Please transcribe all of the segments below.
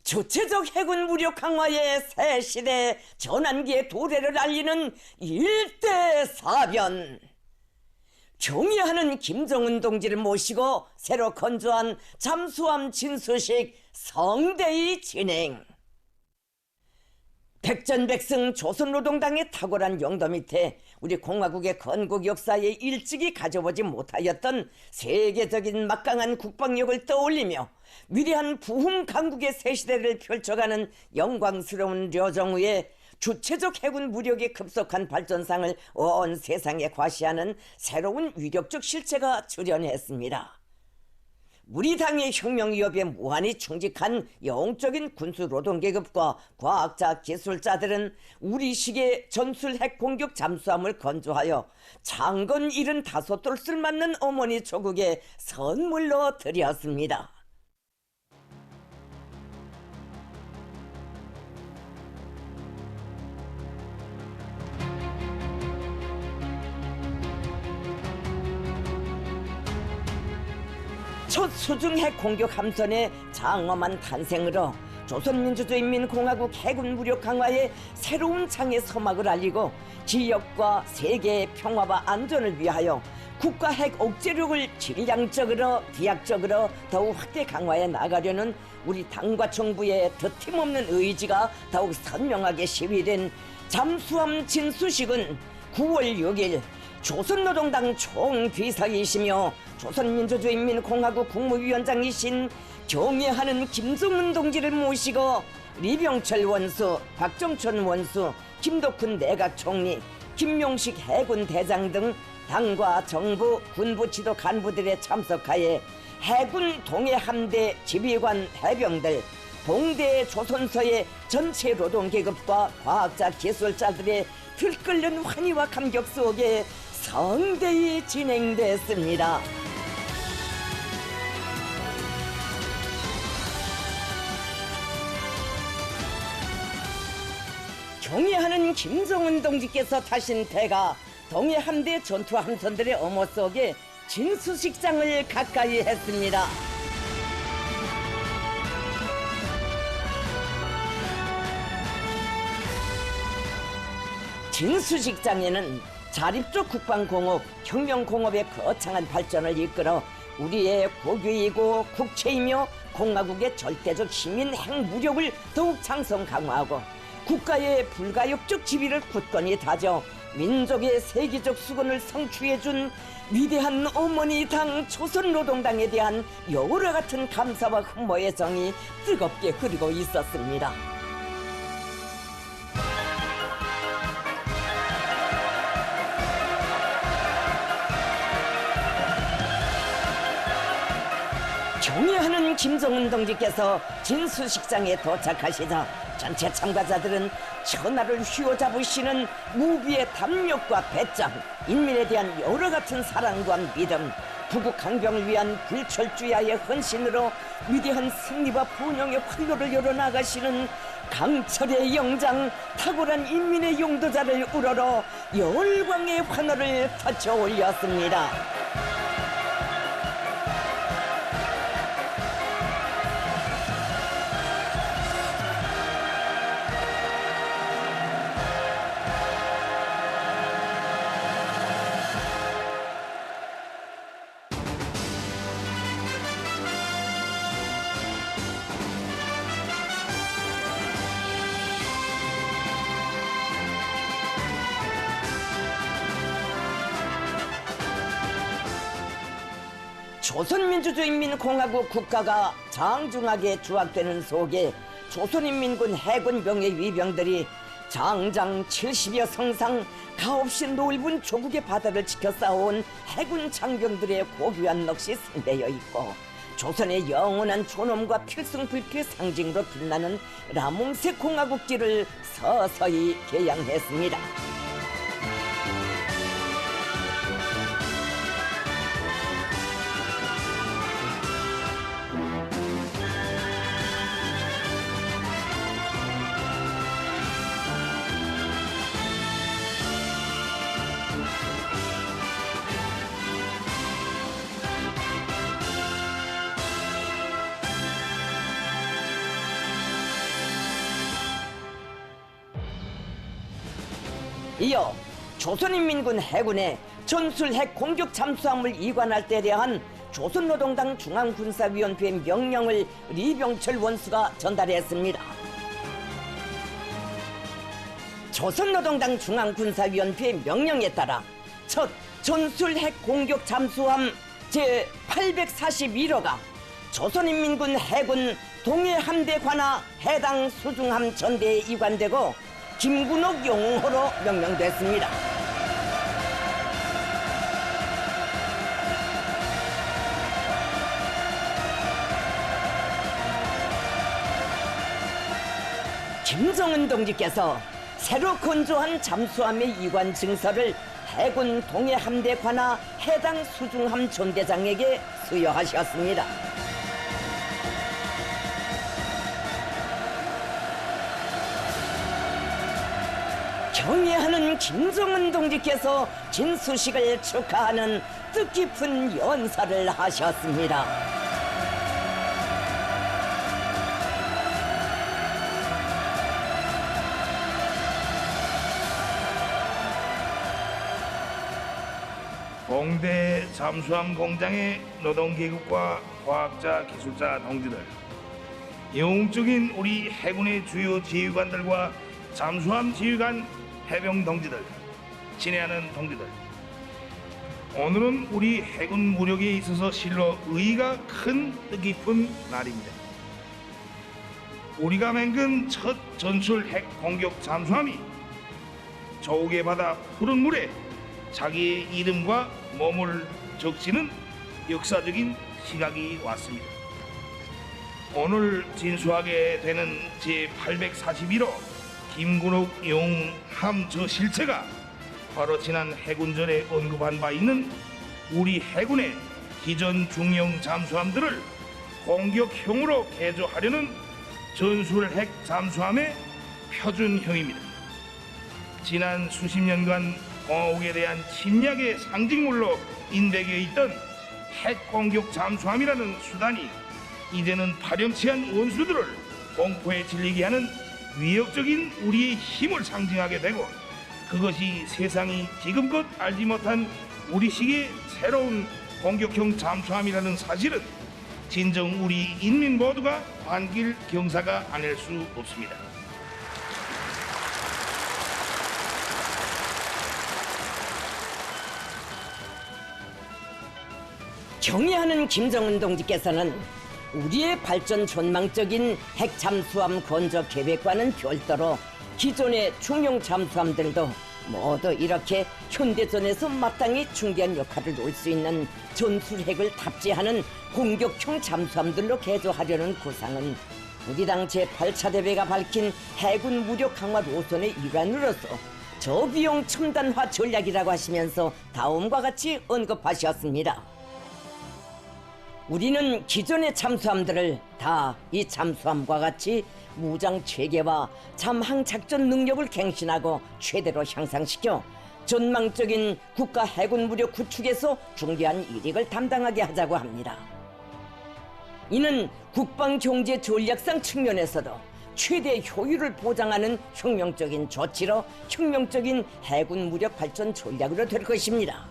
주체적 해군 무력 강화의 새 시대 전환기의 도래를 알리는 일대사변. 경의하는 김정은 동지를 모시고 새로 건조한 잠수함 진수식 성대히 진행. 백전백승 조선노동당의 탁월한 용도 밑에 우리 공화국의 건국 역사에 일찍이 가져보지 못하였던 세계적인 막강한 국방력을 떠올리며 위대한 부흥 강국의 새 시대를 펼쳐가는 영광스러운 려정우의 주체적 해군 무력의 급속한 발전상을 온 세상에 과시하는 새로운 위력적 실체가 출현했습니다. 우리 당의 혁명 위협에 무한히 충직한 영적인 군수 노동계급과 과학자 기술자들은 우리식의 전술 핵 공격 잠수함을 건조하여 장건 75돌 맞는 어머니 조국에 선물로 드렸습니다. 첫 수중핵 공격 함선의 장엄한 탄생으로 조선민주주의인민공화국 해군 무력 강화의 새로운 창의 서막을 알리고 지역과 세계의 평화와 안전을 위하여 국가 핵 억제력을 질량적으로 기약적으로 더욱 확대 강화해 나가려는 우리 당과 정부의 더팀없는 의지가 더욱 선명하게 시위된 잠수함 진수식은 9월 6일 조선노동당 총비서이시며 조선민주주의인민공화국 국무위원장이신 경애하는 김정은 동지를 모시고 리병철 원수, 박정천 원수, 김덕훈 내각총리, 김용식 해군 대장 등 당과 정부, 군부 지도 간부들의 참석하에 해군 동해함대 지휘관 해병들, 봉대 조선서의 전체 노동계급과 과학자 기술자들의 들끓는 환희와 감격 속에 성대히 진행됐습니다. 경의하는 김정은 동지께서 타신 배가 동해함대 전투함선들의 어머 속에 진수식장을 가까이 했습니다. 진수식장에는 자립적 국방공업, 혁명공업의 거창한 발전을 이끌어 우리의 국위이고 국채이며 공화국의 절대적 시민 핵무력을 더욱 장성 강화하고 국가의 불가역적 지위를 굳건히 다져 민족의 세계적 수건을 성취해준 위대한 어머니 당 조선노동당에 대한 여우와 같은 감사와 흠모의 정이 뜨겁게 흐르고 있었습니다. 경의하는 김정은 동지께서 진수식장에 도착하시자 전체 참가자들은 천하를 휘어잡으시는 무비의 담력과 배짱, 인민에 대한 여러 같은 사랑과 믿음, 부국 강병을 위한 불철주야의 헌신으로 위대한 승리와 번영의 활로를 열어나가시는 강철의 영장, 탁월한 인민의 용도자를 우러러 열광의 환호를 터쳐 올렸습니다. 조선민주주의인민공화국 국가가 장중하게 주악되는 속에 조선인민군 해군병의 위병들이 장장 70여 성상 가없이 넓은 조국의 바다를 지켜 싸워온 해군 장병들의 고귀한 넋이 상대여 있고 조선의 영원한 존엄과 필승불피의 상징으로 빛나는 라몽색 공화국기를 서서히 개양했습니다. 이어 조선인민군 해군의 전술핵 공격 잠수함을 이관할 때 대한 조선노동당 중앙군사위원회의 명령을 리병철 원수가 전달했습니다. 조선노동당 중앙군사위원회의 명령에 따라 첫 전술핵 공격 잠수함 제841호가 조선인민군 해군 동해함대 관하 해당 수중함 전대에 이관되고 김군옥 영호로 명명됐습니다. 김정은 동지께서 새로 건조한 잠수함의 이관 증서를 해군 동해함대 관하 해당 수중함 전대장에게 수여하셨습니다. 경애하는 김정은 동지께서 진수식을 축하하는 뜻깊은 연사를 하셨습니다. 공대 잠수함 공장의 노동계급과 과학자, 기술자 동지들, 영웅적인 우리 해군의 주요 지휘관들과 잠수함 지휘관 해병 동지들, 친애하는 동지들, 오늘은 우리 해군 무력에 있어서 실로 의의가 큰 뜻깊은 날입니다. 우리가 맹근 첫 전술 핵 공격 잠수함이 조국의 바다 푸른 물에 자기의 이름과 몸을 적시는 역사적인 시각이 왔습니다. 오늘 진수하게 되는 제841호 김군옥 영함 저 실체가 바로 지난 해군전에 언급한 바 있는 우리 해군의 기존 중형 잠수함들을 공격형으로 개조하려는 전술핵 잠수함의 표준형입니다. 지난 수십 년간 공화국에 대한 침략의 상징물로 인백해 있던 핵공격 잠수함이라는 수단이 이제는 파렴치한 원수들을 공포에 질리게 하는 위협적인 우리의 힘을 상징하게 되고, 그것이 세상이 지금껏 알지 못한 우리식의 새로운 공격형 잠수함이라는 사실은 진정 우리 인민 모두가 반길 경사가 아닐 수 없습니다. 경애하는 김정은 동지께서는 우리의 발전 전망적인 핵 잠수함 건조 계획과는 별도로 기존의 중형 잠수함들도 모두 이렇게 현대전에서 마땅히 중대한 역할을 놓을 수 있는 전술핵을 탑재하는 공격형 잠수함들로 개조하려는 구상은 우리 당 제8차 대회가 밝힌 해군 무력 강화 노선의 일환으로서 저비용 첨단화 전략이라고 하시면서 다음과 같이 언급하셨습니다. 우리는 기존의 잠수함들을 다 이 잠수함과 같이 무장 체계와 잠항 작전 능력을 갱신하고 최대로 향상시켜 전망적인 국가 해군 무력 구축에서 중대한 이익을 담당하게 하자고 합니다. 이는 국방 경제 전략상 측면에서도 최대 효율을 보장하는 혁명적인 조치로 혁명적인 해군 무력 발전 전략으로 될 것입니다.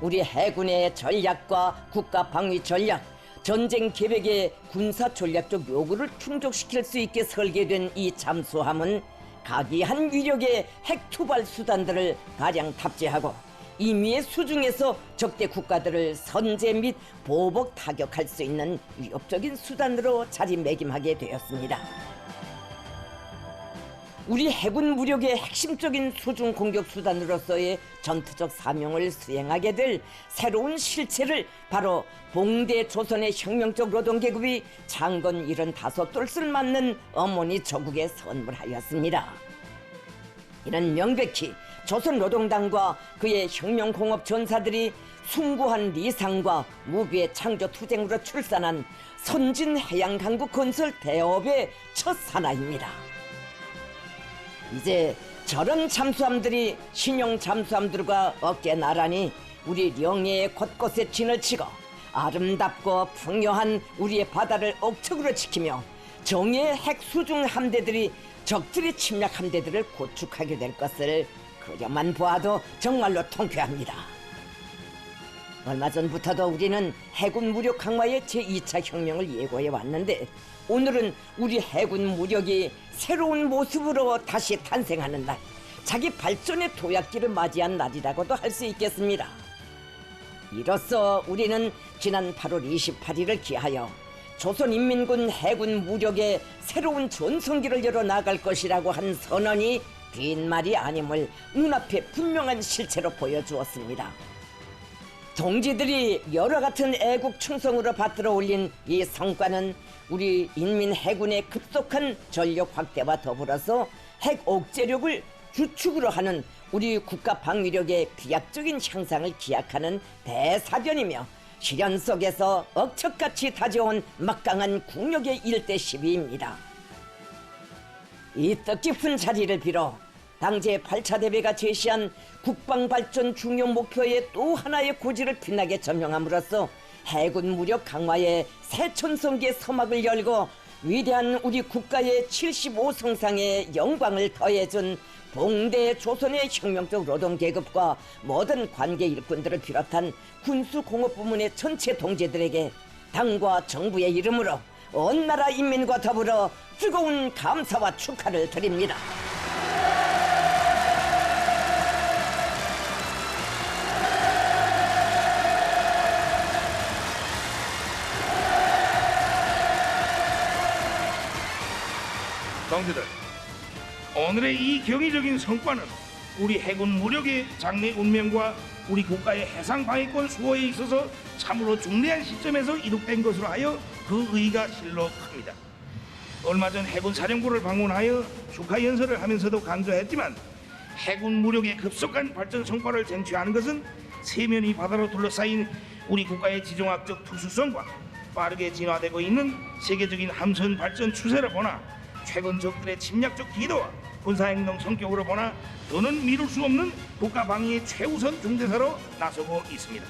우리 해군의 전략과 국가 방위 전략, 전쟁 계획의 군사 전략적 요구를 충족시킬 수 있게 설계된 이 잠수함은 각이한 위력의 핵 투발 수단들을 가량 탑재하고 임의의 수중에서 적대 국가들을 선제 및 보복 타격할 수 있는 위협적인 수단으로 자리매김하게 되었습니다. 우리 해군 무력의 핵심적인 수중 공격 수단으로서의 전투적 사명을 수행하게 될 새로운 실체를 바로 봉대 조선의 혁명적 노동계급이 창건 75돌을 맞는 어머니 조국에 선물하였습니다. 이는 명백히 조선노동당과 그의 혁명공업 전사들이 숭고한 리상과 무비의 창조 투쟁으로 출산한 선진 해양강국 건설 대업의 첫 산하입니다. 이제 저런 잠수함들이 신형 잠수함들과 어깨 나란히 우리 영해의 곳곳에 진을 치고 아름답고 풍요한 우리의 바다를 억측으로 지키며 정예의 핵 수중 함대들이 적들의 침략 함대들을 구축하게 될 것을 그려만 보아도 정말로 통쾌합니다. 얼마 전부터도 우리는 해군 무력 강화의 제2차 혁명을 예고해 왔는데 오늘은 우리 해군 무력이 새로운 모습으로 다시 탄생하는 날, 자기 발전의 도약기를 맞이한 날이라고도 할 수 있겠습니다. 이로써 우리는 지난 8월 28일을 기하여 조선인민군 해군 무력의 새로운 전성기를 열어 나갈 것이라고 한 선언이 빈말이 아님을 눈앞에 분명한 실체로 보여주었습니다. 동지들이 여러 같은 애국 충성으로 받들어 올린 이 성과는 우리 인민 해군의 급속한 전력 확대와 더불어서 핵 억제력을 주축으로 하는 우리 국가 방위력의 비약적인 향상을 기약하는 대사변이며 실현 속에서 억척같이 다져온 막강한 국력의 일대 시비입니다. 이 뜻깊은 자리를 빌어 당제 8차 대회가 제시한 국방발전 중요 목표의 또 하나의 고지를 빛나게 점령함으로써 해군 무력 강화의 새 천성기의 서막을 열고 위대한 우리 국가의 75성상의 영광을 더해준 봉대 조선의 혁명적 노동계급과 모든 관계 일꾼들을 비롯한 군수공업 부문의 전체 동지들에게 당과 정부의 이름으로 온 나라 인민과 더불어 뜨거운 감사와 축하를 드립니다. 동지들, 오늘의 이 경이적인 성과는 우리 해군 무력의 장래 운명과 우리 국가의 해상 방위권 수호에 있어서 참으로 중대한 시점에서 이룩된 것으로 하여 그 의의가 실로 큽니다. 얼마 전 해군 사령부를 방문하여 축하 연설을 하면서도 강조했지만 해군 무력의 급속한 발전 성과를 쟁취하는 것은 세면이 바다로 둘러싸인 우리 국가의 지정학적 특수성과 빠르게 진화되고 있는 세계적인 함선 발전 추세를 보나 최근 적들의 침략적 기도와 군사행동 성격으로 보나 더는 미룰 수 없는 국가 방위의 최우선 중대사로 나서고 있습니다.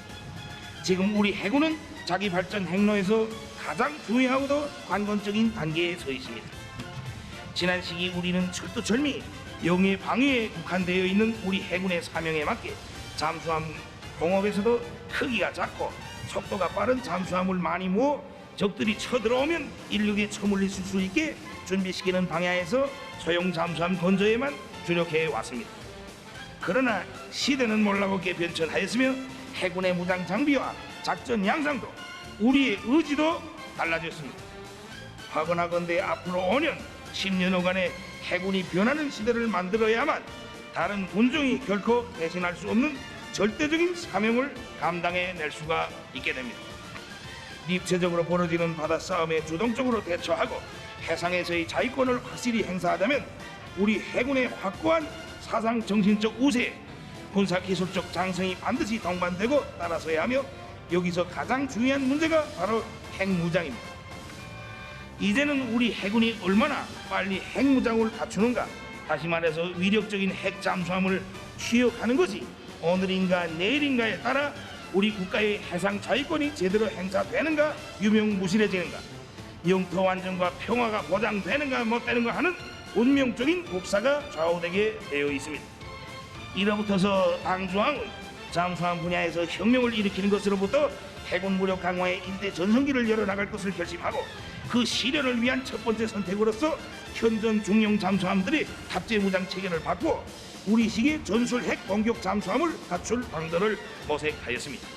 지금 우리 해군은 자기 발전 행로에서 가장 중요하고도 관건적인 단계에 서 있습니다. 지난 시기 우리는 철두철미 영해 방위에 국한되어 있는 우리 해군의 사명에 맞게 잠수함 공업에서도 크기가 작고 속도가 빠른 잠수함을 많이 모아 적들이 쳐들어오면 인력에 처물릴 수 있게 준비시키는 방향에서 소형 잠수함 건조에만 주력해 왔습니다. 그러나 시대는 몰라보게 변천하였으며 해군의 무장 장비와 작전 양상도 우리의 의지도 달라졌습니다. 하거나건대 앞으로 5년, 10년여간의 해군이 변하는 시대를 만들어야만 다른 군종이 결코 대신할 수 없는 절대적인 사명을 감당해낼 수가 있게 됩니다. 입체적으로 벌어지는 바다싸움에 주동적으로 대처하고 해상에서의 자위권을 확실히 행사하자면 우리 해군의 확고한 사상 정신적 우세에 군사기술적 장성이 반드시 동반되고 따라서야 하며 여기서 가장 중요한 문제가 바로 핵무장입니다. 이제는 우리 해군이 얼마나 빨리 핵무장을 갖추는가, 다시 말해서 위력적인 핵잠수함을 취역하는 것이 오늘인가 내일인가에 따라 우리 국가의 해상 자위권이 제대로 행사되는가 유명무실해지는가, 영토 완전과 평화가 보장되는가 못 되는가 하는 운명적인 국사가 좌우되게 되어 있습니다. 이로부터서 당중앙은 잠수함 분야에서 혁명을 일으키는 것으로부터 해군 무력 강화의 일대 전성기를 열어나갈 것을 결심하고 그 실현을 위한 첫 번째 선택으로서 현존 중형 잠수함들의 탑재 무장 체계를 바꾸어 우리식의 전술 핵 공격 잠수함을 갖출 방도를 모색하였습니다.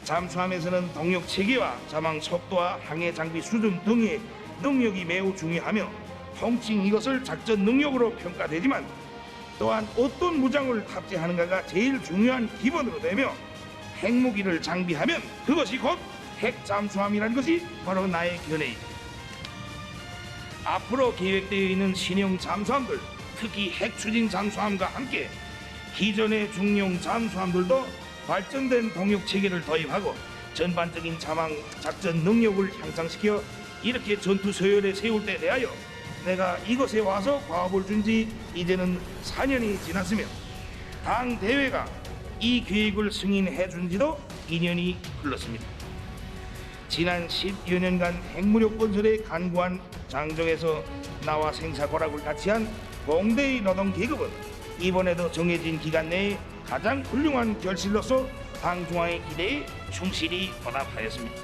잠수함에서는 동력 체계와 자망 속도와 항해 장비 수준 등의 능력이 매우 중요하며 통칭 이것을 작전 능력으로 평가되지만 또한 어떤 무장을 탑재하는가가 제일 중요한 기본으로 되며 핵무기를 장비하면 그것이 곧 핵잠수함이라는 것이 바로 나의 견해입니다. 앞으로 계획되어 있는 신형 잠수함들, 특히 핵추진 잠수함과 함께 기존의 중형 잠수함들도 발전된 동력 체계를 도입하고 전반적인 자망 작전 능력을 향상시켜 이렇게 전투 서열에 세울 때 대하여 내가 이곳에 와서 과업을 준 지 이제는 4년이 지났으며 당 대회가 이 계획을 승인해 준 지도 2년이 흘렀습니다. 지난 10여 년간 핵무력 건설에 간구한 장정에서 나와 생사 고락을 같이 한 공대의 노동 계급은 이번에도 정해진 기간 내에 가장 훌륭한 결실로서 당 중앙의 기대에 충실히 보답하였습니다.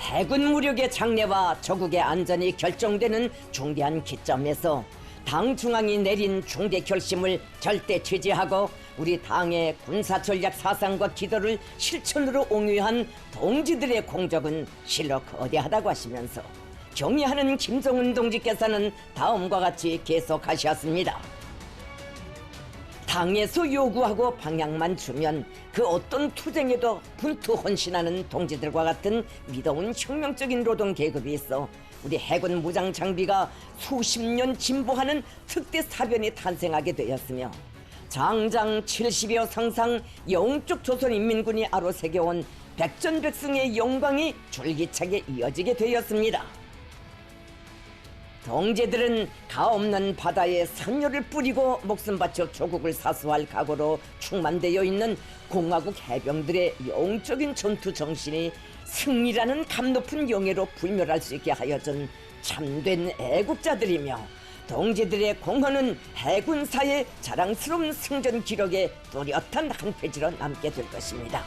해군 무력의 장래와 조국의 안전이 결정되는 중대한 기점에서 당 중앙이 내린 중대 결심을 절대 취지하고 우리 당의 군사 전략 사상과 기도를 실천으로 옹유한 동지들의 공적은 실로 거대하다고 하시면서 경의하는 김정은 동지께서는 다음과 같이 계속하셨습니다. 당에서 요구하고 방향만 주면 그 어떤 투쟁에도 분투 헌신하는 동지들과 같은 믿어온 혁명적인 노동 계급이 있어 우리 해군 무장 장비가 수십 년 진보하는 특대 사변이 탄생하게 되었으며 장장 70여 상상 영적 조선인민군이 아로새겨온 백전백승의 영광이 줄기차게 이어지게 되었습니다. 동지들은 가없는 바다에 선녀를 뿌리고 목숨 바쳐 조국을 사수할 각오로 충만되어 있는 공화국 해병들의 영적인 전투 정신이 승리라는 감높은 영예로 불멸할 수 있게 하여준 참된 애국자들이며 동지들의 공헌은 해군사의 자랑스러운 승전 기록에 뚜렷한 한 페이지로 남게 될 것입니다.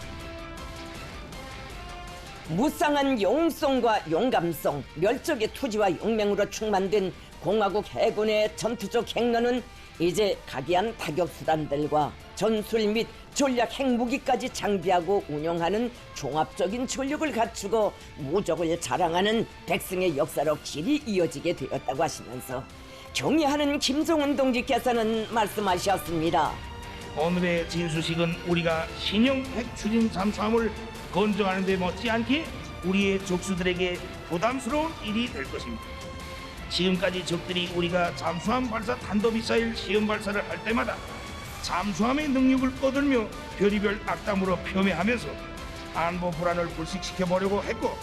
무쌍한 영웅성과 용감성, 멸족의 투지와 용맹으로 충만된 공화국 해군의 전투적 행로는 이제 각이한 타격수단들과 전술 및 전략 핵무기까지 장비하고 운영하는 종합적인 전력을 갖추고 무적을 자랑하는 백승의 역사로 길이 이어지게 되었다고 하시면서 경의하는 김정은 동지께서는 말씀하셨습니다. 오늘의 진수식은 우리가 신형 핵 추진 잠수함을 건조하는 데 못지않게 우리의 적수들에게 부담스러운 일이 될 것입니다. 지금까지 적들이 우리가 잠수함 발사 탄도미사일 시험 발사를 할 때마다 잠수함의 능력을 꺼들며 별의별 악담으로 폄훼하면서 안보 불안을 불식시켜 보려고 했고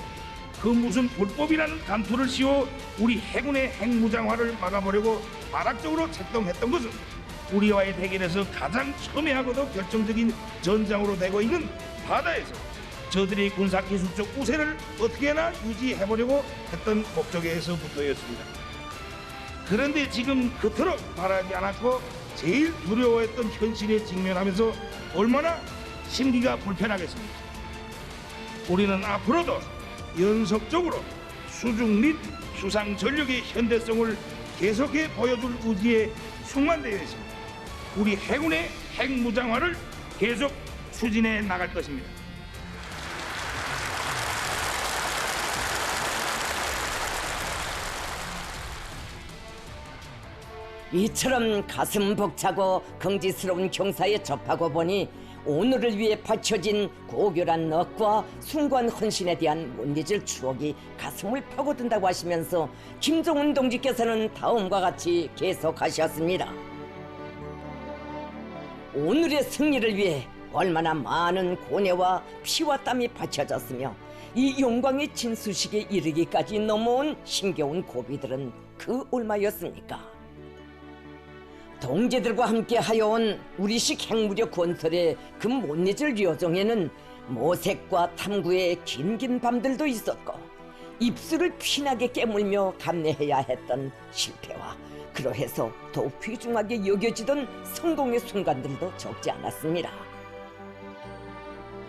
그 무슨 불법이라는 감투를 씌워 우리 해군의 핵무장화를 막아보려고 발악적으로 책동했던 것은 우리와의 대결에서 가장 첨예하고도 결정적인 전장으로 되고 있는 바다에서 저들의 군사기술적 우세를 어떻게나 유지해보려고 했던 목적에서부터였습니다. 그런데 지금 그토록 바라지 않았고 제일 두려워했던 현실에 직면하면서 얼마나 심기가 불편하겠습니까? 우리는 앞으로도 연속적으로 수중 및 수상 전력의 현대성을 계속해 보여줄 의지에 충만되어 있습니다. 우리 해군의 핵무장화를 계속 추진해 나갈 것입니다. 이처럼 가슴 벅차고 긍지스러운 경사에 접하고 보니 오늘을 위해 바쳐진 고결한 넋과 숭고한 헌신에 대한 못 잊을 추억이 가슴을 파고든다고 하시면서 김정은 동지께서는 다음과 같이 계속하셨습니다. 오늘의 승리를 위해 얼마나 많은 고뇌와 피와 땀이 바쳐졌으며 이 영광의 진수식에 이르기까지 넘어온 힘겨운 고비들은 그 얼마였습니까? 동지들과 함께 하여온 우리식 핵무력 건설의 그 못 잊을 여정에는 모색과 탐구의 긴긴 밤들도 있었고 입술을 피나게 깨물며 감내해야 했던 실패와 그러해서 더욱 귀중하게 여겨지던 성공의 순간들도 적지 않았습니다.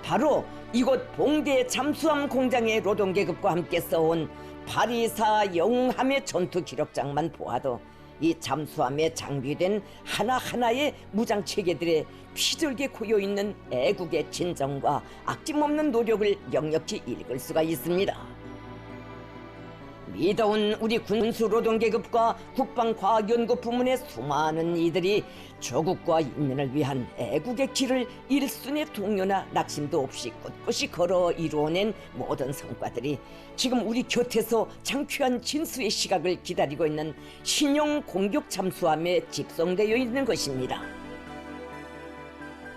바로 이곳 봉대 잠수함 공장의 노동계급과 함께 써온 파리사 영웅함의 전투 기록장만 보아도 이 잠수함에 장비된 하나하나의 무장체계들의 피절게 고여있는 애국의 진정과 아낌없는 노력을 역력히 읽을 수가 있습니다. 믿어온 우리 군수노동계급과 국방과학연구 부문의 수많은 이들이 조국과 인민을 위한 애국의 길을 일순의 동요나 낙심도 없이 꿋꿋이 걸어 이루어낸 모든 성과들이 지금 우리 곁에서 장쾌한 진수의 시각을 기다리고 있는 신형 공격 잠수함에 집성되어 있는 것입니다.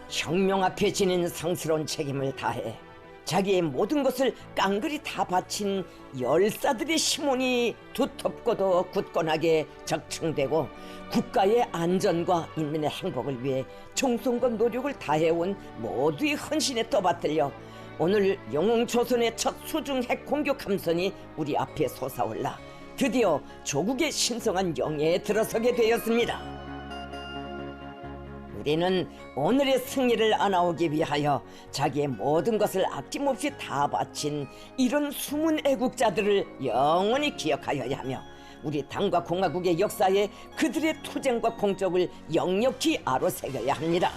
혁명 앞에 지닌 성스러운 책임을 다해 자기의 모든 것을 깡그리 다 바친 열사들의 심원이 두텁고도 굳건하게 적층되고 국가의 안전과 인민의 행복을 위해 정성과 노력을 다해온 모두의 헌신에 떠받들려 오늘 영웅조선의 첫 수중 핵 공격 함선이 우리 앞에 솟아올라 드디어 조국의 신성한 영예에 들어서게 되었습니다. 우리는 오늘의 승리를 안아오기 위하여 자기의 모든 것을 아낌없이 다 바친 이런 숨은 애국자들을 영원히 기억하여야 하며 우리 당과 공화국의 역사에 그들의 투쟁과 공적을 역력히 아로새겨야 합니다.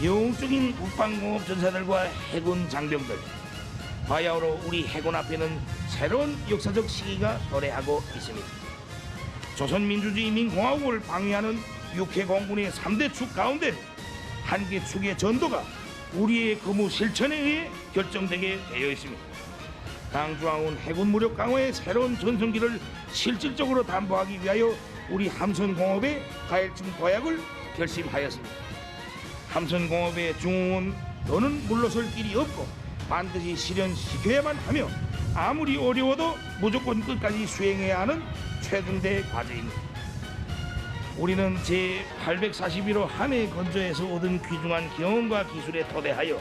영웅적인 국방공업 전사들과 해군 장병들, 바야흐로 우리 해군 앞에는 새로운 역사적 시기가 도래하고 있습니다. 조선민주주의인민공화국을 방위하는 육해공군의 3대 축 가운데 한 개 축의 전도가 우리의 근무 실천에 의해 결정되게 되어 있습니다. 당중앙은 해군 무력 강화의 새로운 전성기를 실질적으로 담보하기 위하여 우리 함선공업의 가열증 도약을 결심하였습니다. 함선공업의 중흥은 더는 물러설 길이 없고 반드시 실현시켜야만 하며 아무리 어려워도 무조건 끝까지 수행해야 하는 최등대 과제입니다. 우리는 제841호 함해 건조에서 얻은 귀중한 경험과 기술에 토대하여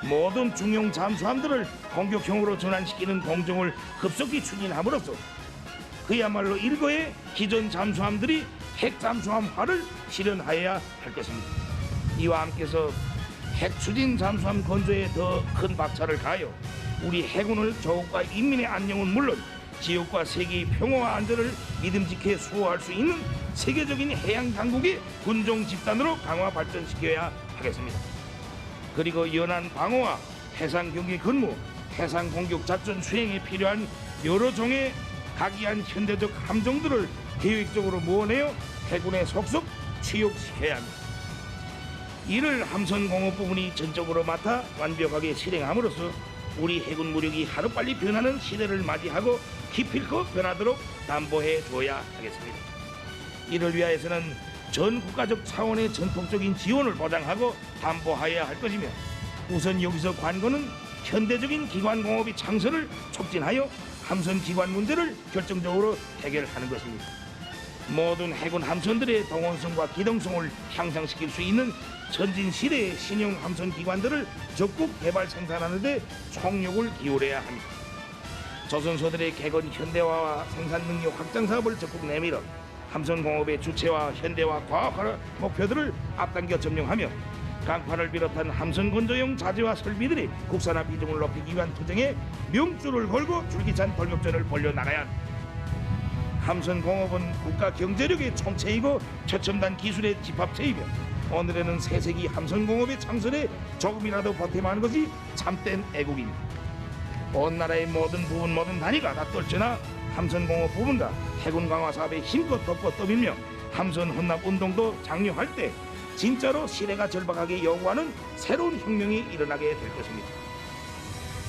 모든 중용 잠수함들을 공격형으로 전환시키는 공정을 급속히 추진함으로써 그야말로 일거의 기존 잠수함들이 핵 잠수함화를 실현하여야 할 것입니다. 이와 함께서 핵 추진 잠수함 건조에 더 큰 박차를 가하여 우리 해군을 조국과 인민의 안녕은 물론 지역과 세계의 평화와 안전을 믿음직해 수호할 수 있는 세계적인 해양 당국의 군종 집단으로 강화 발전시켜야 하겠습니다. 그리고 연안 방어와 해상 경계 근무, 해상 공격 작전 수행에 필요한 여러 종의 각이한 현대적 함정들을 계획적으로 모아내어 해군에 속속 취역시켜야 합니다. 이를 함선공업 부분이 전적으로 맡아 완벽하게 실행함으로써 우리 해군 무력이 하루빨리 변하는 시대를 맞이하고 기필코 변하도록 담보해 줘야 하겠습니다. 이를 위하여서는 전 국가적 차원의 전폭적인 지원을 보장하고 담보하여야 할 것이며 우선 여기서 관건은 현대적인 기관 공업의 창설을 촉진하여 함선 기관 문제를 결정적으로 해결하는 것입니다. 모든 해군 함선들의 동원성과 기동성을 향상시킬 수 있는 전진 시대의 신형 함선 기관들을 적극 개발 생산하는 데 총력을 기울여야 합니다. 조선소들의 개건 현대화와 생산 능력 확장 사업을 적극 내밀어 함선공업의 주체와 현대화 과학화 목표들을 앞당겨 점령하며 강판을 비롯한 함선 건조용 자재와 설비들의 국산화 비중을 높이기 위한 투쟁에 명줄을 걸고 줄기찬 돌격전을 벌여나가야 합니다. 함선공업은 국가 경제력의 총체이고 최첨단 기술의 집합체이며 오늘에는 새세기 함선공업의 창설에 조금이라도 보탬하는 것이 참된 애국입니다. 온 나라의 모든 부분 모든 단위가 다 떨쳐나 함선공업 부분과 해군 강화 사업에 힘껏 덮고 떠밀며 함선 혼납 운동도 장려할 때 진짜로 시대가 절박하게 요구하는 새로운 혁명이 일어나게 될 것입니다.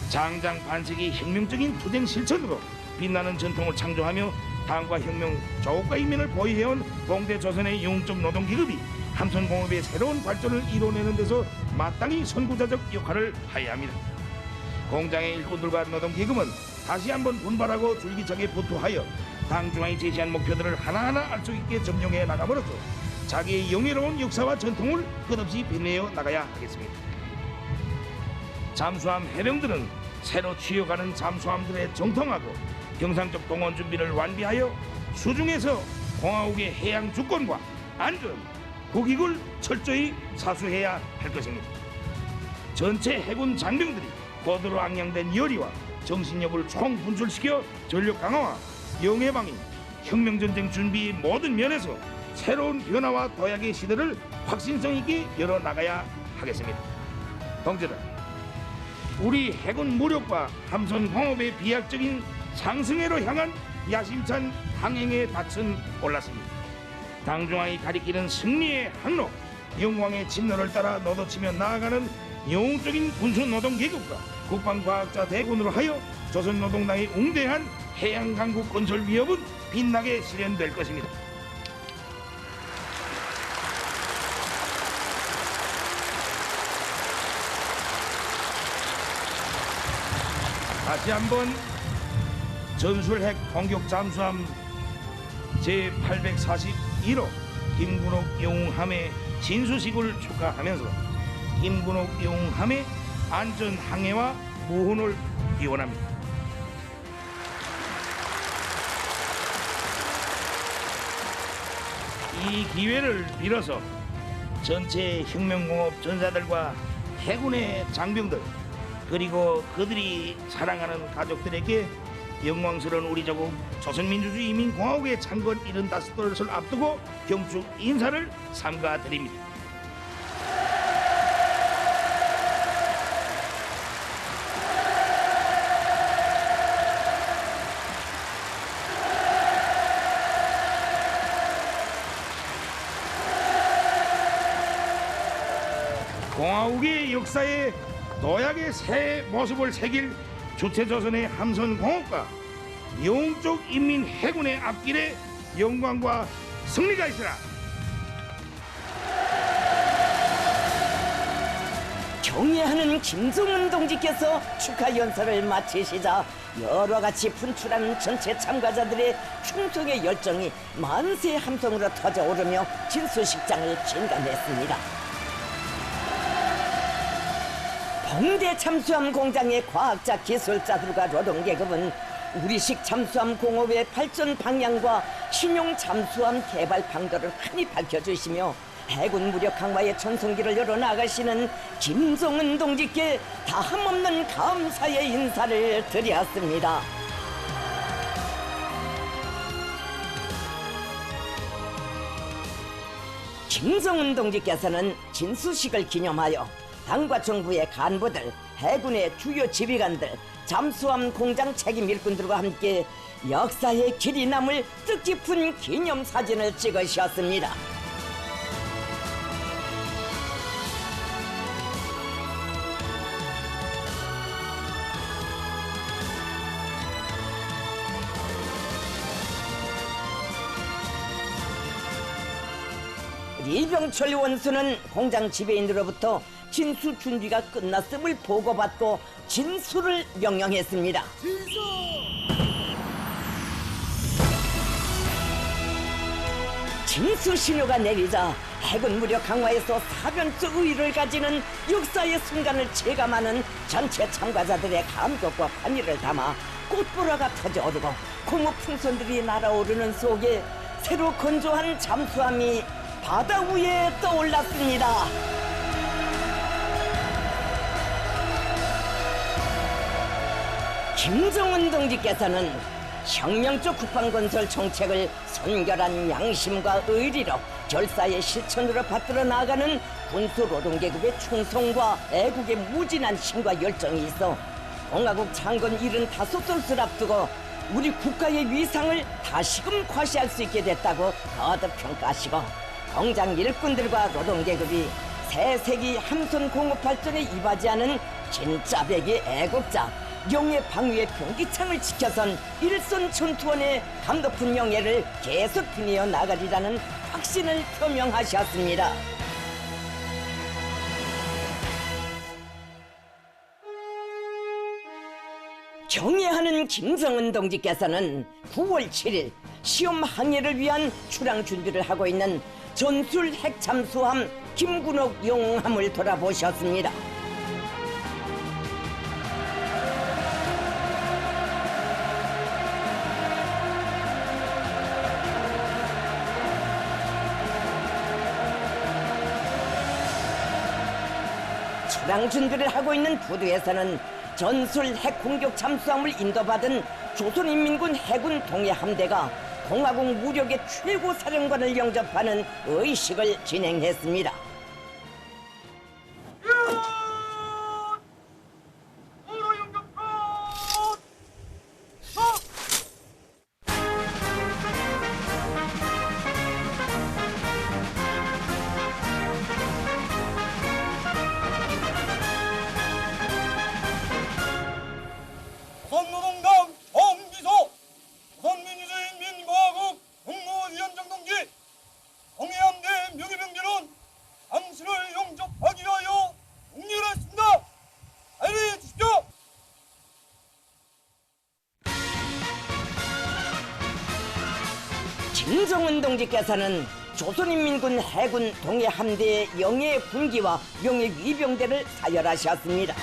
장장 반세기 혁명적인 투쟁 실천으로 빛나는 전통을 창조하며 당과 혁명, 조국과 인민을 보위해온 공대 조선의 영웅적 노동기급이 함선공업의 새로운 발전을 이뤄내는 데서 마땅히 선구자적 역할을 하여야 합니다. 공장의 일꾼들과 노동기금은 다시 한번 분발하고 줄기차게 부투하여 당 중앙이 제시한 목표들을 하나하나 알 수 있게 점령해 나감으로써 자기의 영예로운 역사와 전통을 끝없이 빛내어 나가야 하겠습니다. 잠수함 해병들은 새로 취역하는 잠수함들에 정통하고 경상적 동원 준비를 완비하여 수중에서 공화국의 해양 주권과 안전, 국익을 철저히 사수해야 할 것입니다. 전체 해군 장병들이 고도로 악량된 열의와 정신력을 총분출시켜 전력 강화와 영해방위, 혁명전쟁 준비의 모든 면에서 새로운 변화와 도약의 시대를 확신성 있게 열어나가야 하겠습니다. 동지들, 우리 해군 무력과 함선공업의 비약적인 상승회로 향한 야심찬 항행에 닻은 올랐습니다. 당중앙이 가리키는 승리의 항로, 영광의 진로를 따라 너도치며 나아가는 영웅적인 군수노동계급과 국방과학자 대군으로 하여 조선노동당의 웅대한 해양강국 건설 위협은 빛나게 실현될 것입니다. 다시 한번 전술핵 공격 잠수함 제841호 김군옥 영웅함의 진수식을 축하하면서 김군옥 영웅함의 안전 항해와 보훈을 기원합니다. 이 기회를 빌어서 전체 혁명공업 전사들과 해군의 장병들 그리고 그들이 사랑하는 가족들에게 영광스러운 우리 조국 조선민주주의인민공화국의 창건 75돌을 앞두고 경축 인사를 삼가 드립니다. 공화국의 역사에 도약의 새 모습을 새길 주체조선의 함선공업과 영적 인민 해군의 앞길에 영광과 승리가 있으라. 경애하는 김정은 동지께서 축하 연설을 마치시자 여러 가지 분출하는 전체 참가자들의 충성의 열정이 만세 함성으로 터져오르며 진수식장을 진감했습니다. 봉대 잠수함 공장의 과학자 기술자들과 노동계급은 우리식 잠수함 공업의 발전 방향과 신용 잠수함 개발 방도를 흔히 밝혀주시며 해군 무력 강화의 전성기를 열어나가시는 김정은 동지께 다함없는 감사의 인사를 드렸습니다. 김정은 동지께서는 진수식을 기념하여 당과 정부의 간부들, 해군의 주요 지휘관들, 잠수함 공장 책임 일꾼들과 함께 역사의 길이 남을 뜻깊은 기념사진을 찍으셨습니다. 이병철 원수는 공장 지배인으로부터 진수 준비가 끝났음을 보고받고 진수를 명령했습니다. 진수 신호가 내리자 해군 무력 강화에서 사변적 의의를 가지는 역사의 순간을 체감하는 전체 참가자들의 감격과 환희를 담아 꽃보라가 터져오르고 고무 풍선들이 날아오르는 속에 새로 건조한 잠수함이 바다 위에 떠올랐습니다. 김정은 동지께서는 혁명적 국방건설 정책을 선결한 양심과 의리로 결사의 실천으로 받들어 나가는 군수노동계급의 충성과 애국의 무진한 힘과 열정이 있어 공화국 창건 75돌을 앞두고 우리 국가의 위상을 다시금 과시할 수 있게 됐다고 거듭 평가하시고 공장 일꾼들과 노동계급이 새 세기 함선 공업 발전에 이바지하는 진짜배기 애국자 영예 방위의 병기창을 지켜선 일선 전투원의 감높은 영예를 계속 빛내어 나가리라는 확신을 표명하셨습니다. 경애하는 김정은 동지께서는 9월 7일 시험 항해를 위한 출항 준비를 하고 있는 전술 핵잠수함 김군옥 영함을 돌아보셨습니다. 출항 준비를 하고 있는 부두에서는 전술 핵공격 잠수함을 인도받은 조선인민군 해군 동해함대가 공화국 무력의 최고 사령관을 영접하는 의식을 진행했습니다. 조선노동당 정비서 조선민주주의인민공화국 국무위원장 동지 동해함대 명예병대는 당신을 영접하기 위하여 독립했습니다. 알려해 주십시오. 김정은 동지께서는 조선인민군 해군 동해함대의 영예 군기와 영예 위병대를 사열하셨습니다.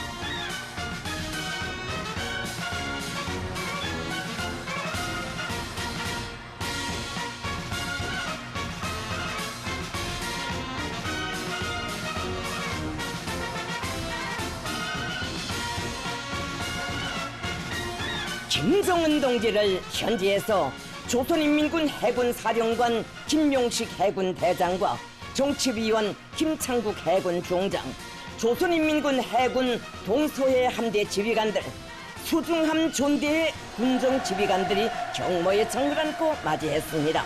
김정은 동지를 현지에서 조선인민군 해군 사령관 김용식 해군 대장과 정치위원 김창국 해군 중장, 조선인민군 해군 동서해 함대 지휘관들, 수중함 존대의 군정 지휘관들이 경모의 정을 안고 맞이했습니다.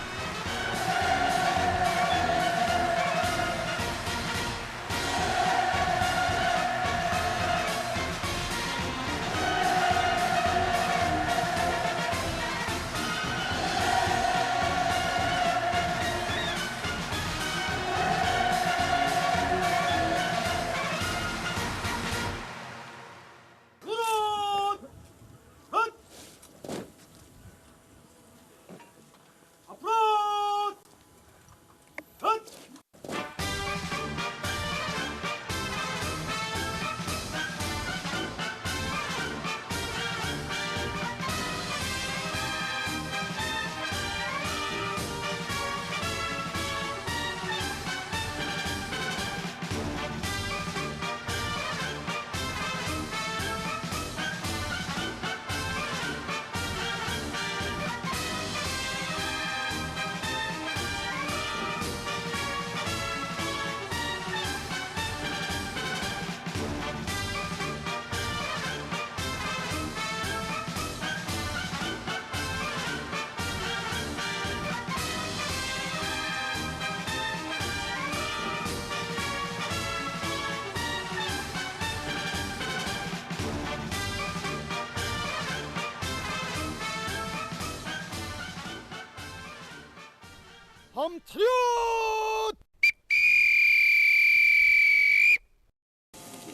함차렷!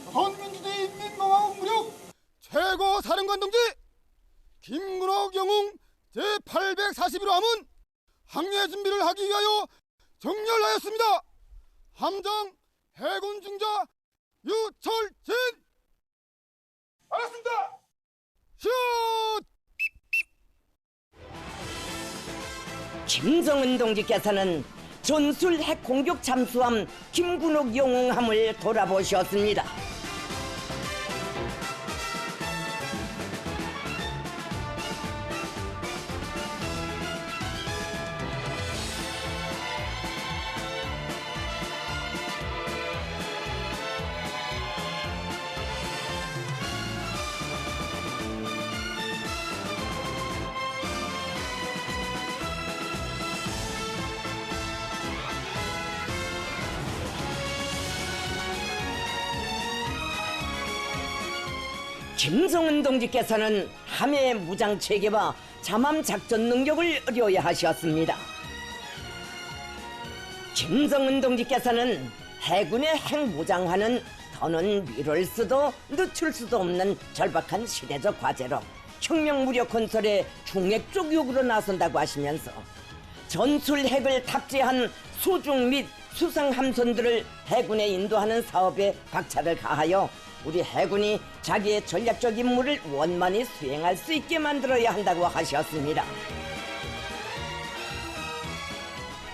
조선민주주의 인민공화국 무력 최고 사령관 동지 김근옥 영웅 제841호 함은 항해 준비를 하기 위하여 정렬하였습니다. 함장 해군 중자 유철진. 알았습니다. 슛! 김정은 동지께서는 전술 핵 공격 잠수함 김군옥 영웅함을 돌아보셨습니다. 김정은 동지께서는 함의 무장 체계와 잠함 작전 능력을 의뢰하셨습니다. 김정은 동지께서는 해군의 핵무장화는 더는 미룰 수도 늦출 수도 없는 절박한 시대적 과제로 혁명 무력 건설의 중액적 요구로 나선다고 하시면서 전술 핵을 탑재한 수중 및 수상 함선들을 해군에 인도하는 사업에 박차를 가하여 우리 해군이 자기의 전략적 임무를 원만히 수행할 수 있게 만들어야 한다고 하셨습니다.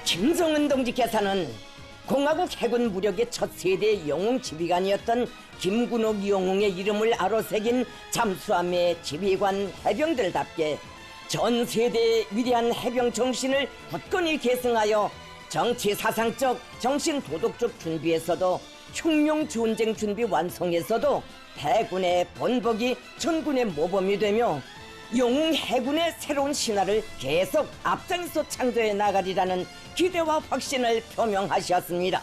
김정은 동지께서는 공화국 해군 무력의 첫 세대 영웅 지휘관이었던 김군옥 영웅의 이름을 아로새긴 잠수함의 지휘관 해병들답게 전 세대의 위대한 해병 정신을 굳건히 계승하여 정치 사상적, 정신 도덕적 준비에서도 혁명 전쟁 준비 완성에서도 해군의 본보기 전군의 모범이 되며 영웅 해군의 새로운 신화를 계속 앞장서 창조해 나가리라는 기대와 확신을 표명하셨습니다.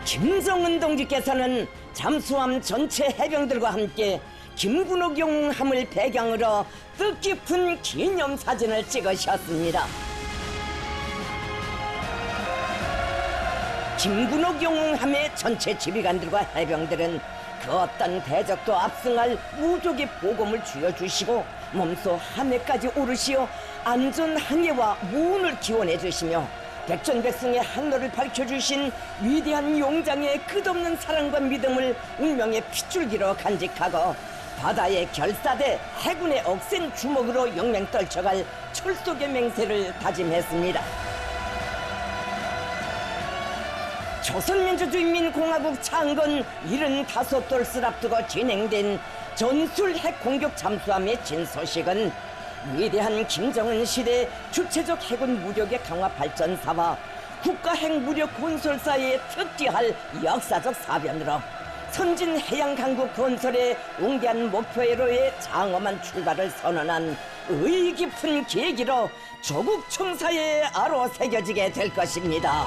김정은 동지께서는 잠수함 전체 해병들과 함께 김군옥 영웅함을 배경으로 뜻깊은 기념사진을 찍으셨습니다. 김군옥 영웅함의 전체 지휘관들과 해병들은 그 어떤 대적도 압승할 무적의 보검을 쥐어주시고 몸소 함에까지 오르시어 안전항해와 무운을 기원해 주시며 백전백승의 항로를 밝혀주신 위대한 용장의 끝없는 사랑과 믿음을 운명의 핏줄기로 간직하고 바다의 결사대 해군의 억센 주먹으로 영맹 떨쳐갈 철속의 맹세를 다짐했습니다. 조선민주주의인민공화국 창건 75돌을 앞두고 진행된 전술 핵 공격 잠수함의 진소식은 위대한 김정은 시대 주체적 해군 무력의 강화 발전사와 국가 핵무력 건설사에 특기할 역사적 사변으로 선진 해양 강국 건설의 웅대한 목표로의 장엄한 출발을 선언한 의의 깊은 계기로 조국 청사에 아로 새겨지게 될 것입니다.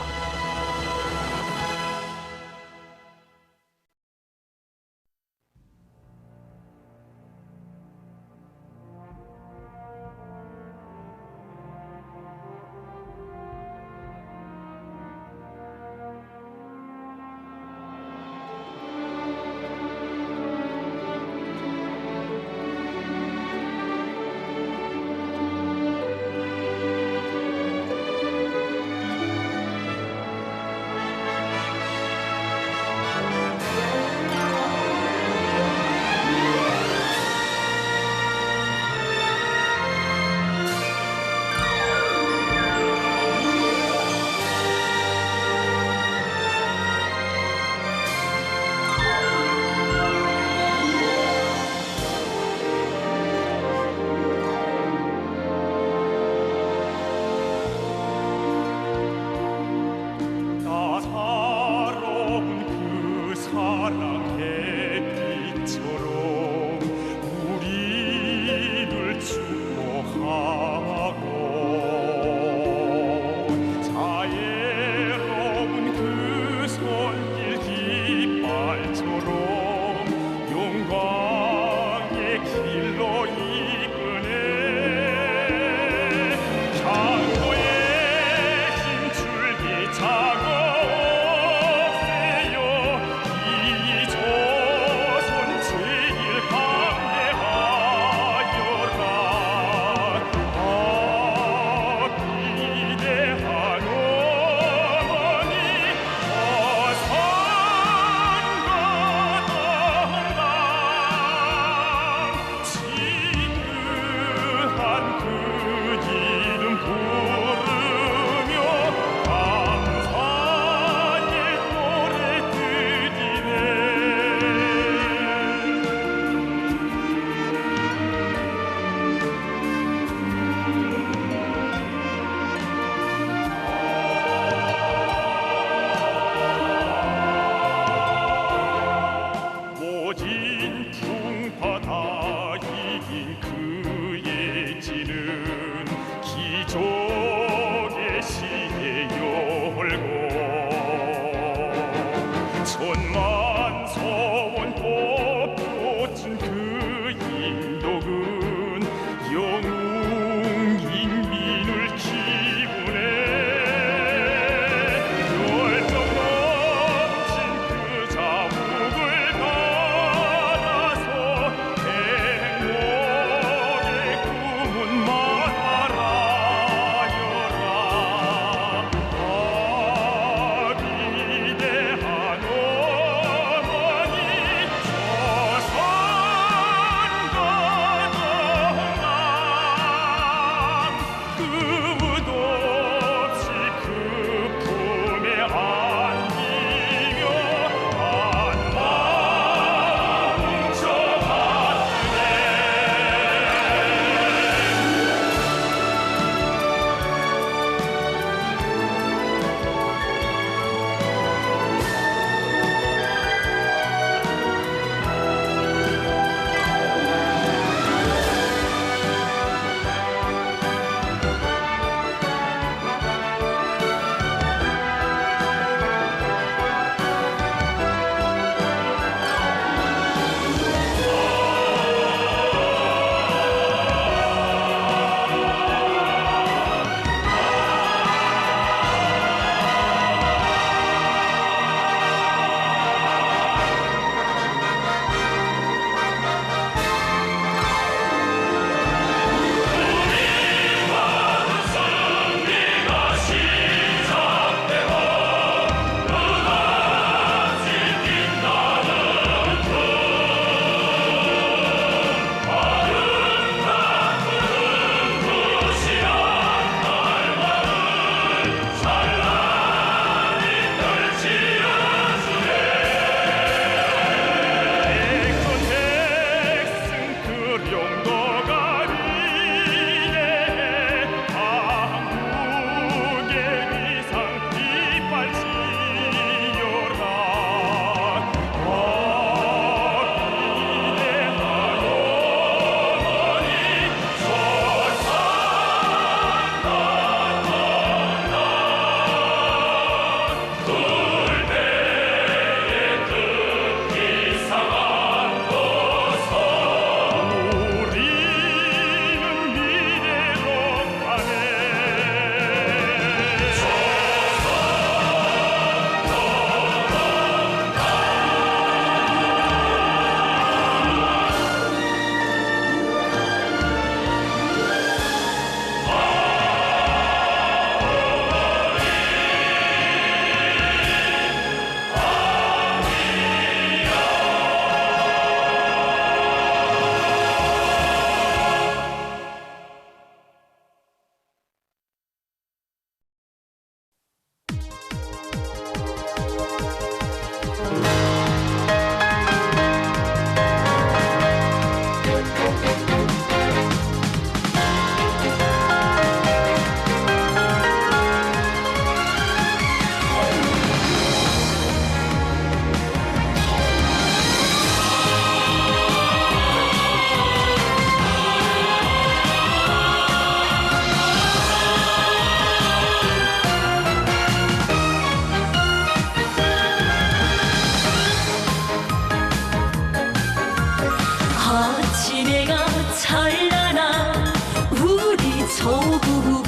조국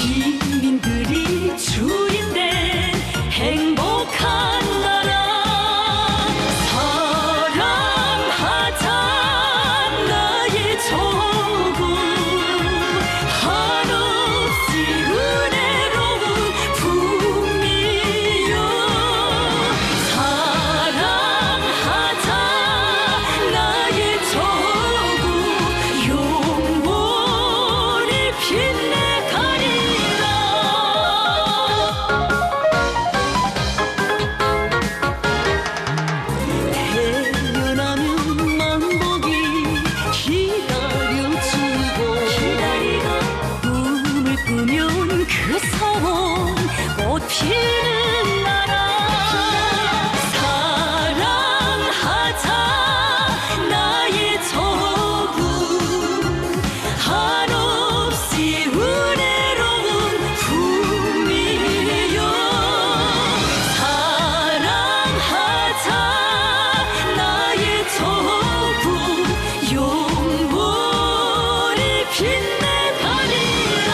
인민들이 주인된 행복한 나라 사랑하자 나의 조국 한없이 은혜로운 국민이여 사랑하자 나의 조국 영원히 빛내가리라 태어나면 만복이 기다려주고 꿈을 꾸면 그 사원 꽃 피는 나라 사랑하자 나의 조국 한없이 은혜로운 국민이여 사랑하자 나의 조국 영원히 빛내가리라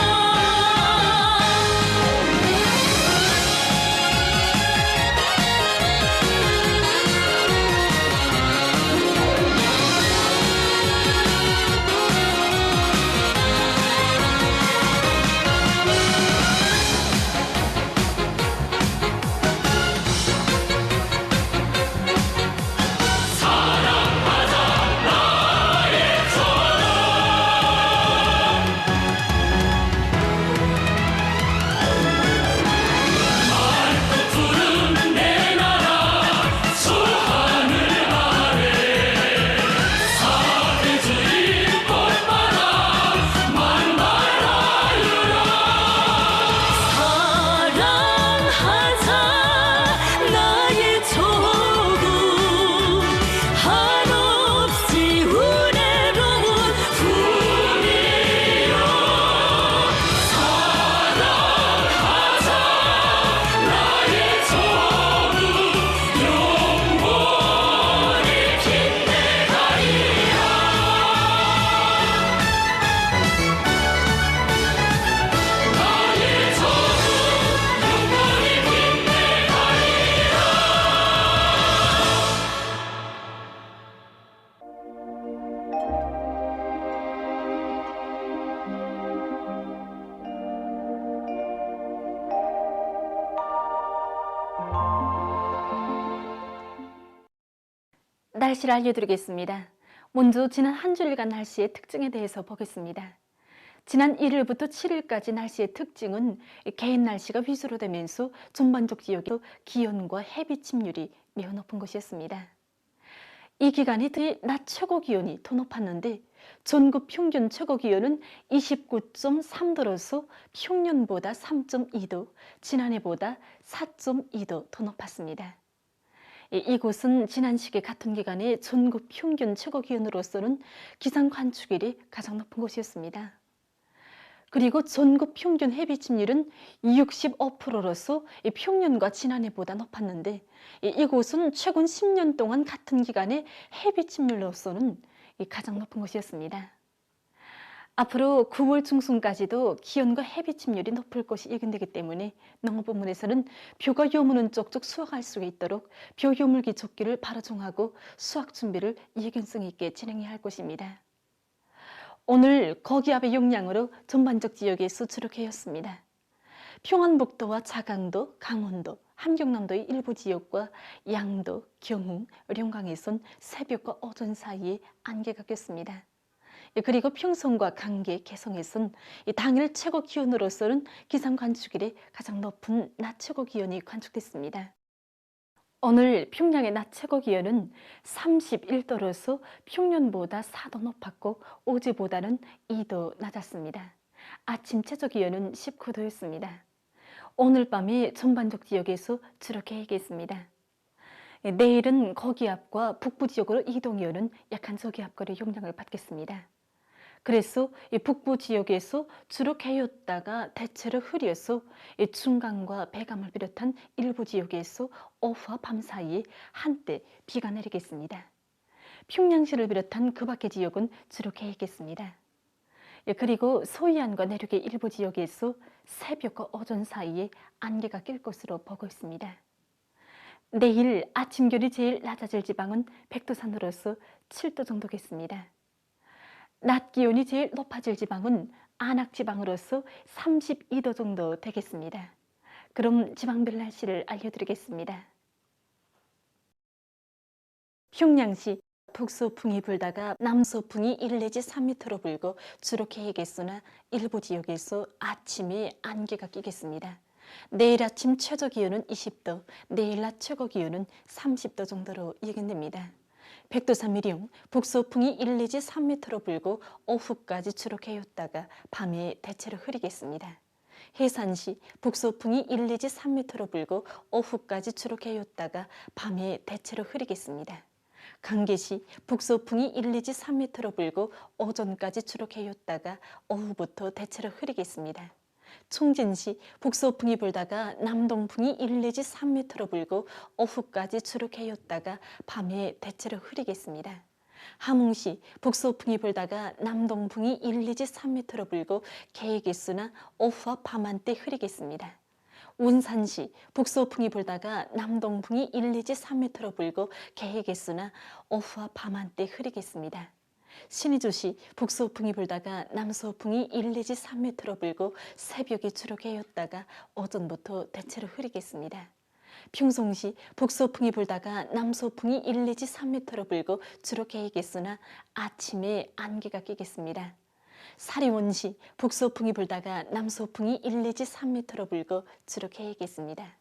사랑하자 나의 조국 한없이 은혜로운 국민이여 사랑하자 나의 조국 영원히 빛내가리라 나의 조국 영원히 빛내가리라 날씨를 알려드리겠습니다. 먼저 지난 한 주일간 날씨의 특징에 대해서 보겠습니다. 지난 1일부터 7일까지 날씨의 특징은 개인 날씨가 위주로 되면서 전반적 지역에서 기온과 해비 침률이 매우 높은 것이었습니다. 이 기간이 특히 낮 최고 기온이 더 높았는데 전국 평균 최고 기온은 29.3도로서 평년보다 3.2도, 지난해보다 4.2도 더 높았습니다. 이곳은 지난 시기 같은 기간에 전국 평균 최고 기온으로서는 기상 관측일이 가장 높은 곳이었습니다. 그리고 전국 평균 해비 침률은 65%로서 평년과 지난해보다 높았는데 이곳은 최근 10년 동안 같은 기간에 해비 침률로서는 가장 높은 곳이었습니다. 앞으로 9월 중순까지도 기온과 해비 침률이 높을 것이 예견되기 때문에 농업부문에서는 벼가 여무는 쪽쪽 수확할 수 있도록 벼 여물기 조끼를 바로 정하고 수확 준비를 예견성 있게 진행해야 할 것입니다. 오늘 거기압의 영향으로 전반적 지역에서 주력해였습니다. 평안북도와 자강도, 강원도, 함경남도의 일부 지역과 양도, 경흥, 영광에선 새벽과 오전 사이에 안개가 꼈습니다. 그리고 평성과 강계, 개성에선 당일 최고 기온으로서는 기상 관측일에 가장 높은 낮 최고 기온이 관측됐습니다. 오늘 평양의 낮 최고 기온은 31도로서 평년보다 4도 높았고 어제보다는 2도 낮았습니다. 아침 최저 기온은 19도였습니다. 오늘 밤에 전반적 지역에서 주로 계획했습니다. 내일은 거기압과 북부 지역으로 이동해오는 약한 저기압거리 영향을 받겠습니다. 그래서 북부 지역에서 주로 개였다가 대체로 흐려서 중강과 배감을 비롯한 일부 지역에서 오후와 밤 사이에 한때 비가 내리겠습니다. 평양시를 비롯한 그 밖의 지역은 주로 개겠습니다. 그리고 소해안과 내륙의 일부 지역에서 새벽과 오전 사이에 안개가 낄 것으로 보고 있습니다. 내일 아침 기온이 제일 낮아질 지방은 백두산으로서 7도 정도겠습니다. 낮 기온이 제일 높아질 지방은 안악지방으로서 32도 정도 되겠습니다. 그럼 지방별 날씨를 알려드리겠습니다. 평양시 북서풍이 불다가 남서풍이 1 내지 3m로 불고 주로 계획에서나 일부 지역에서 아침에 안개가 끼겠습니다. 내일 아침 최저 기온은 20도, 내일 낮 최고 기온은 30도 정도로 예견됩니다. 백두산 미령 북서풍이 1 내지 3m로 불고 오후까지 주로 개었다가 밤에 대체로 흐리겠습니다. 해산시 북서풍이 1 내지 3m로 불고 오후까지 주로 개었다가 밤에 대체로 흐리겠습니다. 강계시 북서풍이 1 내지 3m로 불고 오전까지 주로 개었다가 오후부터 대체로 흐리겠습니다. 총진시 북서풍이 불다가 남동풍이 1 내지 3m로 불고 오후까지 주로 개었다가 밤에 대체로 흐리겠습니다. 함흥시 북서풍이 불다가 남동풍이 1 내지 3m로 불고 계획일수나 오후와 밤한때 흐리겠습니다. 운산시 북서풍이 불다가 남동풍이 1 내지 3m로 불고 계획일수나 오후와 밤한때 흐리겠습니다. 신의주시 북서풍이 불다가 남서풍이 1 내지 3m로 불고 새벽에 주로 개었다가 오전부터 대체로 흐리겠습니다. 평송시 북서풍이 불다가 남서풍이 1 내지 3m로 불고 주로 개겠으나 아침에 안개가 끼겠습니다. 사리원시 북서풍이 불다가 남서풍이 1 내지 3m로 불고 주로 개겠습니다.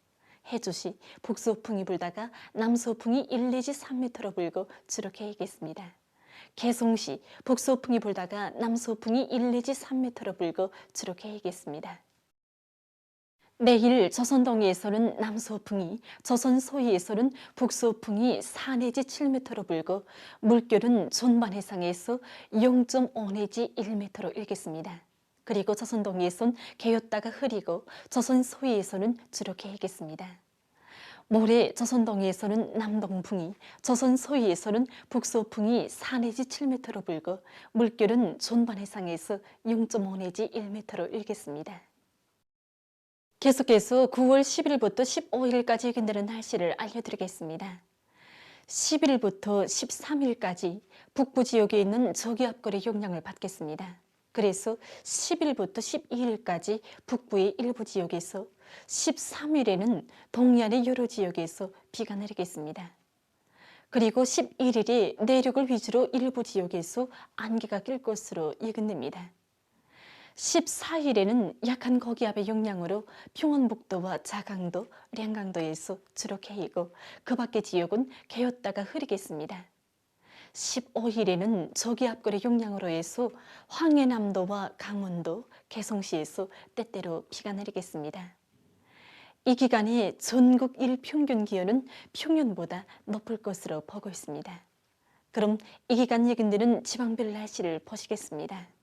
해주시 북서풍이 불다가 남서풍이 1 내지 3m로 불고 주로 개겠습니다. 개송시 북서풍이 불다가 남서풍이 1 내지 3m로 불고 주로 개겠습니다. 내일 조선동해에서는 남서풍이, 조선 소위에서는 북서풍이 4 내지 7m로 불고 물결은 존반 해상에서 0.5 내지 1m로 일겠습니다. 그리고 조선동해에선 개었다가 흐리고 조선 소위에서는 주로 개겠습니다. 모레 조선동해에서는 남동풍이, 조선 소위에서는 북서풍이 4 내지 7m로 불고 물결은 존반 해상에서 0.5 내지 1m로 일겠습니다. 계속해서 9월 10일부터 15일까지 예견되는 날씨를 알려드리겠습니다. 10일부터 13일까지 북부 지역에 있는 저기압골의 영향을 받겠습니다. 그래서 10일부터 12일까지 북부의 일부 지역에서, 13일에는 동해안의 여러 지역에서 비가 내리겠습니다. 그리고 11일에 내륙을 위주로 일부 지역에서 안개가 낄 것으로 예견됩니다. 14일에는 약한 고기압의 영향으로 평안북도와 자강도, 량강도에서 주로 개이고 그 밖의 지역은 개었다가 흐리겠습니다. 15일에는 저기압골의 영향으로 해서 황해남도와 강원도, 개성시에서 때때로 비가 내리겠습니다. 이 기간에 전국 일평균 기온은 평년보다 높을 것으로 보고 있습니다. 그럼 이 기간 예견되는 지방별 날씨를 보시겠습니다.